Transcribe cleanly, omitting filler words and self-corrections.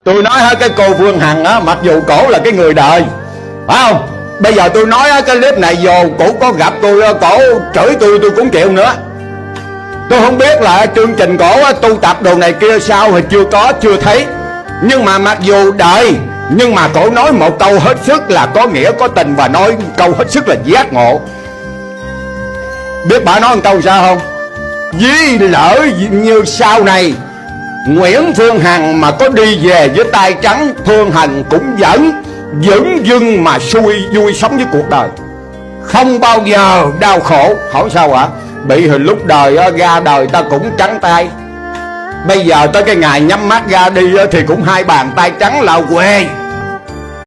Tôi nói hết cái cô Phương Hằng á, mặc dù cổ là cái người đời, phải không? Bây giờ tôi nói cái clip này dù cổ có gặp tôi, cổ chửi tôi cũng chịu nữa. Tôi không biết là chương trình cổ tu tập đồ này kia sao thì chưa thấy. Nhưng mà mặc dù đời, nhưng mà cổ nói một câu hết sức là có nghĩa có tình, và nói câu hết sức là giác ngộ. Biết bà nói một câu sao không? Ví lỡ như sau này Nguyễn Phương Hằng mà có đi về với tay trắng, Phương Hằng cũng vẫn dưng mà vui sống với cuộc đời, không bao giờ đau khổ. Hỏi sao ạ? Bị hồi lúc đời ra đời ta cũng trắng tay, bây giờ tới cái ngày nhắm mắt ra đi thì cũng hai bàn tay trắng là quê.